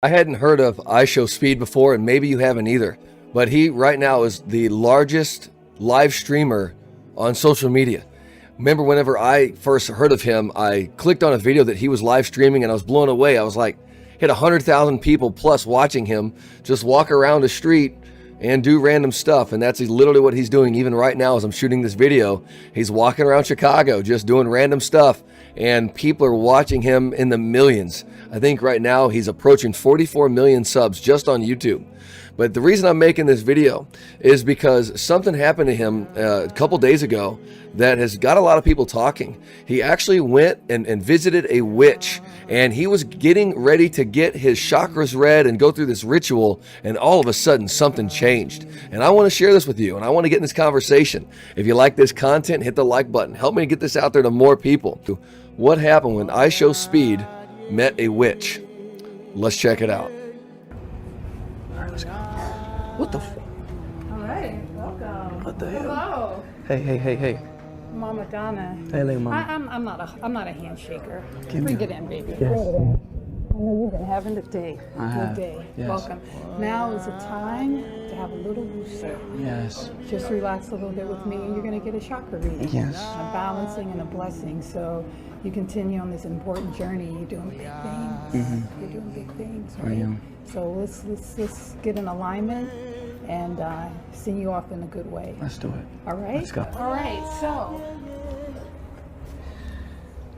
I hadn't heard of iShowSpeed before, and maybe you haven't either, but he right now is the largest live streamer on social media. Remember, whenever I first heard of him, I clicked on a video that he was live streaming and I was blown away. I was like, hit 100,000 people plus watching him just walk around the street and do random stuff. And that's literally what he's doing even right now as I'm shooting this video. He's walking around Chicago just doing random stuff, and people are watching him in the millions. I think right now he's approaching 44 million subs just on YouTube. But the reason I'm making this video is because something happened to him a couple days ago that has got a lot of people talking. He actually went and visited a witch, and he was getting ready to get his chakras read and go through this ritual, and all of a sudden something changed. And I want to share this with you, and I want to get in this conversation. If you like this content, hit the like button. Help me get this out there to more people. What happened when iShowSpeed met a witch? Let's check it out. All right, let's go. What the f? All right, welcome. What the hell? Hello, Hey. Mama Donna. Hey, Mama. I'm not a handshaker. Give Bring me it in, baby. Yes. Bring it in. I know you've been having a day. I have. Good day. Yes. Welcome. Now is the time to have a little looser. Yes. Just relax a little bit with me, and you're going to get a chakra reading. Yes. A balancing and a blessing. So you continue on this important journey. You're doing big things. You're doing big things, right? I am. So let's get in alignment and send you off in a good way. Let's do it. All right? Let's go. All right, so.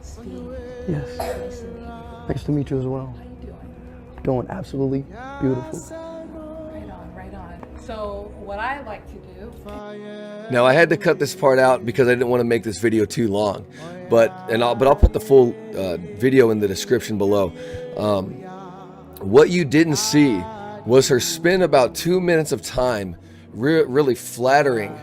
Speed. Yes. Nice to meet you. Nice to meet you as well. How you doing? Doing absolutely beautiful. Right on. So what I like to do. Now I had to cut this part out because I didn't want to make this video too long, but I'll put the full video in the description below. What you didn't see was her spend about 2 minutes of time really flattering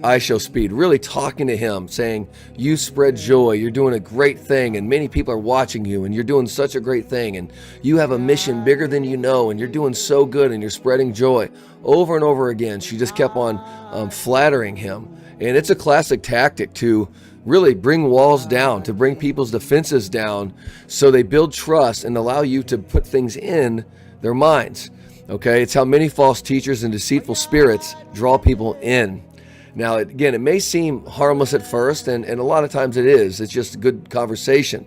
iShowSpeed, really talking to him, saying, you spread joy, you're doing a great thing, and many people are watching you, and you're doing such a great thing, and you have a mission bigger than you know, and you're doing so good, and you're spreading joy. Over and over again, she just kept on flattering him. And it's a classic tactic to really bring walls down, to bring people's defenses down, so they build trust and allow you to put things in their minds. Okay, it's how many false teachers and deceitful spirits draw people in. Now, again, it may seem harmless at first, and a lot of times it is. It's just a good conversation.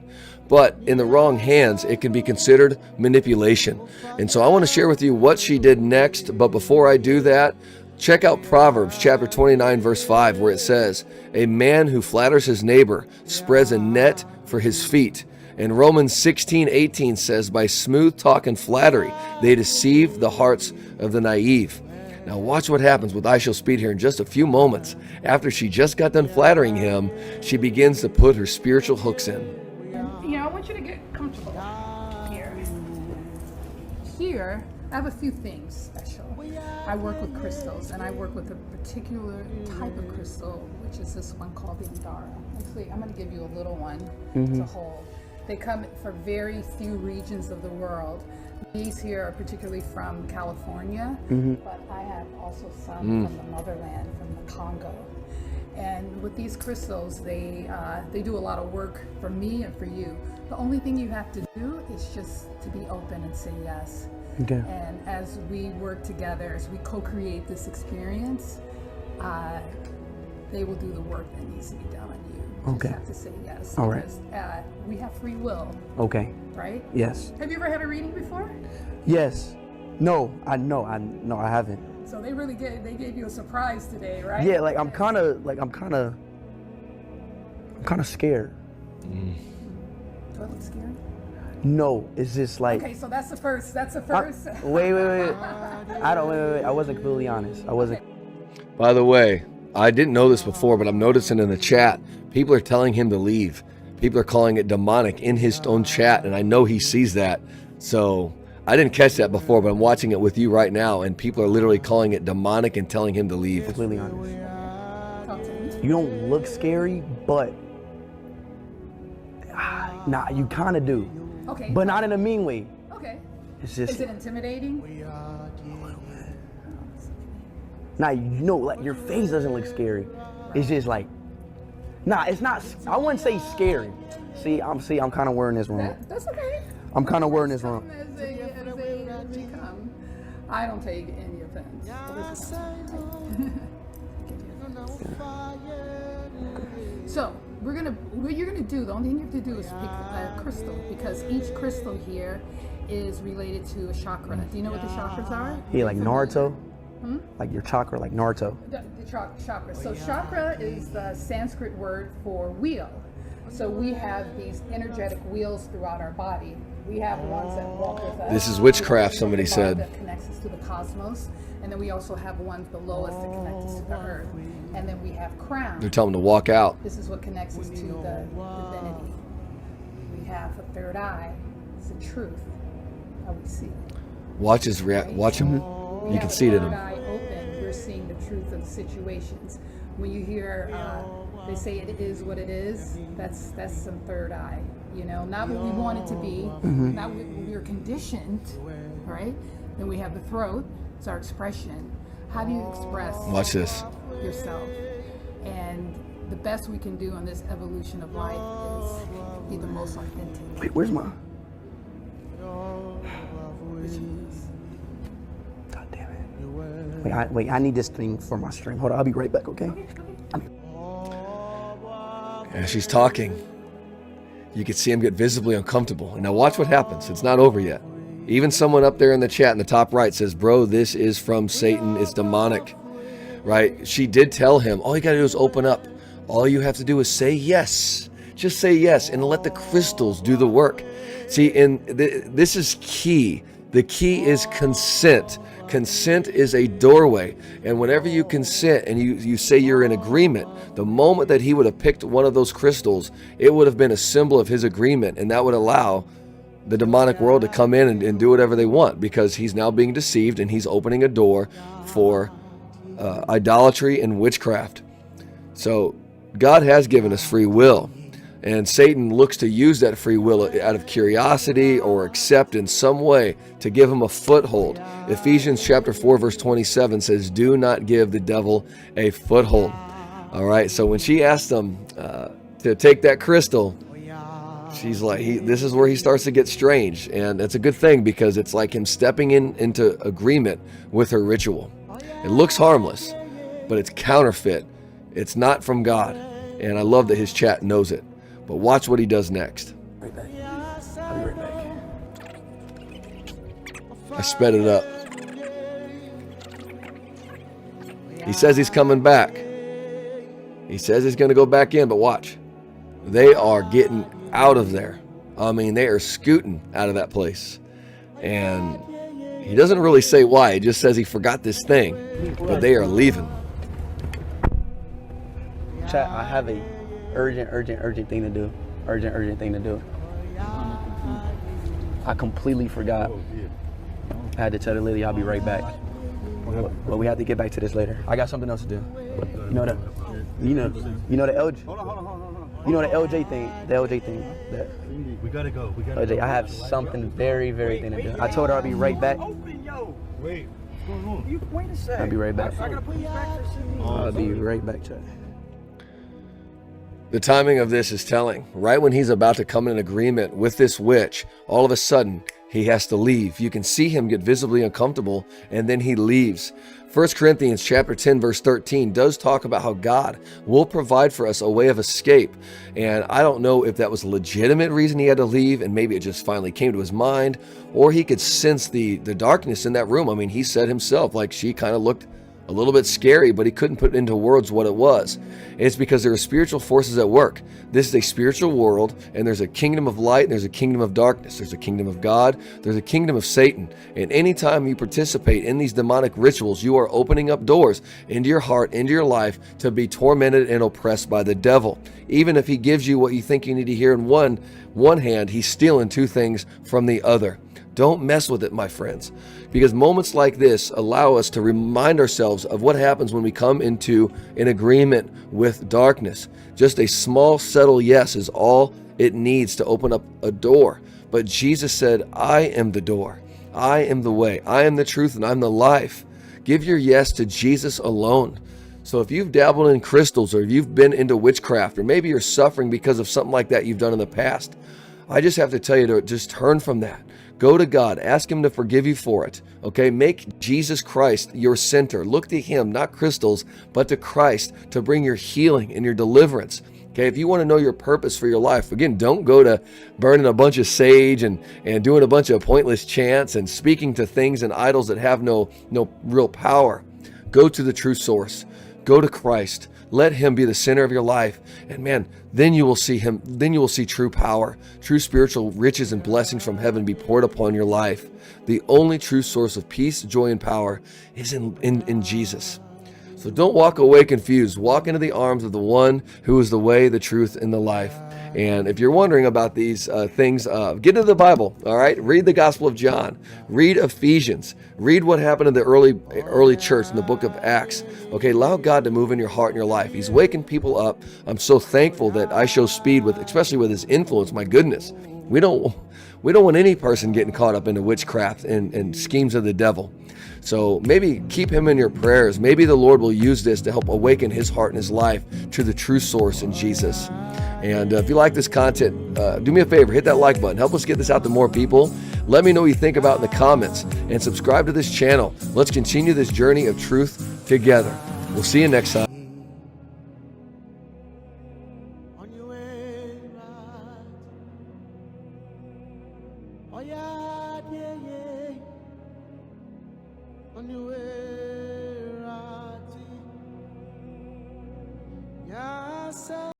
But in the wrong hands, it can be considered manipulation. And so I want to share with you what she did next. But before I do that, check out Proverbs chapter 29, verse 5, where it says, a man who flatters his neighbor spreads a net for his feet. And Romans 16:18 says, by smooth talk and flattery, they deceive the hearts of the naive. Now watch what happens with iShowSpeed here in just a few moments. After she just got done flattering him, she begins to put her spiritual hooks in. You know, I want you to get comfortable here. Here, I have a few things special. I work with crystals, and I work with a particular type of crystal, which is this one called the Indara. Actually, I'm going to give you a little one to hold. They come from very few regions of the world. These here are particularly from California, but I have also some from the motherland, from the Congo. And with these crystals, they do a lot of work for me and for you. The only thing you have to do is just to be open and say yes. Okay. And as we work together, as we co-create this experience, they will do the work that needs to be done on you. You Okay. just have to say yes. All right. Because, we have free will, Okay. right? Yes. Have you ever had a reading before? Yes. No, I haven't. So they really gave you a surprise today, right? Yeah, I'm kind of scared. Do I look scary? No, it's just like. Okay, so that's the first. Wait. I wasn't completely honest. I wasn't. By the way, I didn't know this before, but I'm noticing in the chat, people are telling him to leave. People are calling it demonic in his own chat, and I know he sees that. So I didn't catch that before, but I'm watching it with you right now, and people are literally calling it demonic and telling him to leave. Completely honest. Talk to me. You don't look scary, but nah, you kind of do. Okay. But not in a mean way. Okay. It's just Is it intimidating? nah, your face doesn't look scary. It's just like, nah, it's not. I wouldn't say scary. I'm kind of wearing this wrong. That's okay. I'm kind of wearing this wrong. As a I don't take any offense. This is so what you're gonna do, the only thing you have to do is pick a crystal, because each crystal here is related to a chakra. Do you know what the chakras are? Yeah, like Naruto. Like your chakra, like Naruto. The chakra. So chakra is the Sanskrit word for wheel. So we have these energetic wheels throughout our body. We have ones that walk with us. This is witchcraft, somebody said. That connects us to the cosmos. And then we also have ones below us that connect us to the earth. And then we have crowns. They're telling them to walk out. This is what connects us to the divinity. We have a third eye. It's the truth. How we see. Watch his watch him. You can see it in him. Third eye open. We're seeing the truth of the situations. When you hear they say it is what it is, that's some third eye. You know, not what we want it to be, not what we're conditioned, right? Then we have the throat. It's our expression. How do you express Watch this. yourself? And the best we can do on this evolution of life is be the most authentic. Wait, where's my? Which is God damn it. Wait, I need this thing for my stream. Hold on, I'll be right back, okay? As she's talking, you can see him get visibly uncomfortable. And now watch what happens. It's not over yet. Even someone up there in the chat in the top right says, bro, this is from Satan. It's demonic, right? She did tell him, all you got to do is open up. All you have to do is say yes. Just say yes and let the crystals do the work. See, and this is key. The key is consent. Consent is a doorway. And whenever you consent and you say you're in agreement, the moment that he would have picked one of those crystals, it would have been a symbol of his agreement. And that would allow the demonic world to come in and do whatever they want, because he's now being deceived and he's opening a door for idolatry and witchcraft. So God has given us free will. And Satan looks to use that free will out of curiosity or accept in some way to give him a foothold. Ephesians chapter 4 verse 27 says, do not give the devil a foothold. All right, so when she asked him to take that crystal, she's like, this is where he starts to get strange. And it's a good thing, because it's like him stepping into agreement with her ritual. It looks harmless, but it's counterfeit. It's not from God. And I love that his chat knows it. But watch what he does next. Right back. I'll be right back. I sped it up. He says he's coming back. He says he's going to go back in, but watch. They are getting out of there. I mean, they are scooting out of that place. And he doesn't really say why. He just says he forgot this thing. But they are leaving. Chat, I have a urgent thing to do. Urgent thing to do. I completely forgot. I had to tell the lady I'll be right back. But we have to get back to this later. I got something else to do. You know the LJ. Hold on. You know the LJ thing. The LJ thing. We gotta go. LJ, I have something very thing to do. I told her I'll be right back. Wait, what's going on? Wait a second. I'll be right back. I'll be right back, chat. The timing of this is telling. Right when he's about to come in agreement with this witch, all of a sudden, he has to leave. You can see him get visibly uncomfortable, and then he leaves. 1 Corinthians chapter 10, verse 13 does talk about how God will provide for us a way of escape. And I don't know if that was a legitimate reason he had to leave, and maybe it just finally came to his mind, or he could sense the darkness in that room. I mean, he said himself, like, she kind of looked a little bit scary, but he couldn't put into words what it was. It's because there are spiritual forces at work. This is a spiritual world, and there's a kingdom of light, and there's a kingdom of darkness. There's a kingdom of God, there's a kingdom of Satan. And anytime you participate in these demonic rituals, you are opening up doors into your heart, into your life, to be tormented and oppressed by the devil. Even if he gives you what you think you need to hear in one hand, he's stealing two things from the other. Don't mess with it, my friends, because moments like this allow us to remind ourselves of what happens when we come into an agreement with darkness. Just a small, subtle yes is all it needs to open up a door. But Jesus said, I am the door. I am the way. I am the truth, and I'm the life. Give your yes to Jesus alone. So if you've dabbled in crystals, or if you've been into witchcraft, or maybe you're suffering because of something like that you've done in the past, I just have to tell you to just turn from that. Go to God. Ask him to forgive you for it. Okay? Make Jesus Christ your center. Look to him, not crystals, but to Christ to bring your healing and your deliverance. Okay, if you want to know your purpose for your life, again, don't go to burning a bunch of sage and doing a bunch of pointless chants and speaking to things and idols that have no real power. Go to the true source. Go to Christ. Let him be the center of your life. And man, then you will see him. Then you will see true power, true spiritual riches and blessings from heaven be poured upon your life. The only true source of peace, joy, and power is in Jesus. So don't walk away confused. Walk into the arms of the one who is the way, the truth, and the life. And if you're wondering about these things, get into the Bible, all right? Read the Gospel of John. Read Ephesians. Read what happened in the early church in the book of Acts. Okay, allow God to move in your heart and your life. He's waking people up. I'm so thankful that iShowSpeed, especially with his influence, my goodness. We don't want any person getting caught up into witchcraft and schemes of the devil. So maybe keep him in your prayers. Maybe the Lord will use this to help awaken his heart and his life to the true source in Jesus. And if you like this content, do me a favor, hit that like button. Help us get this out to more people. Let me know what you think about in the comments and subscribe to this channel. Let's continue this journey of truth together. We'll see you next time. On your way, right? Oh yeah, yeah, yeah. On your way, right? Yeah, so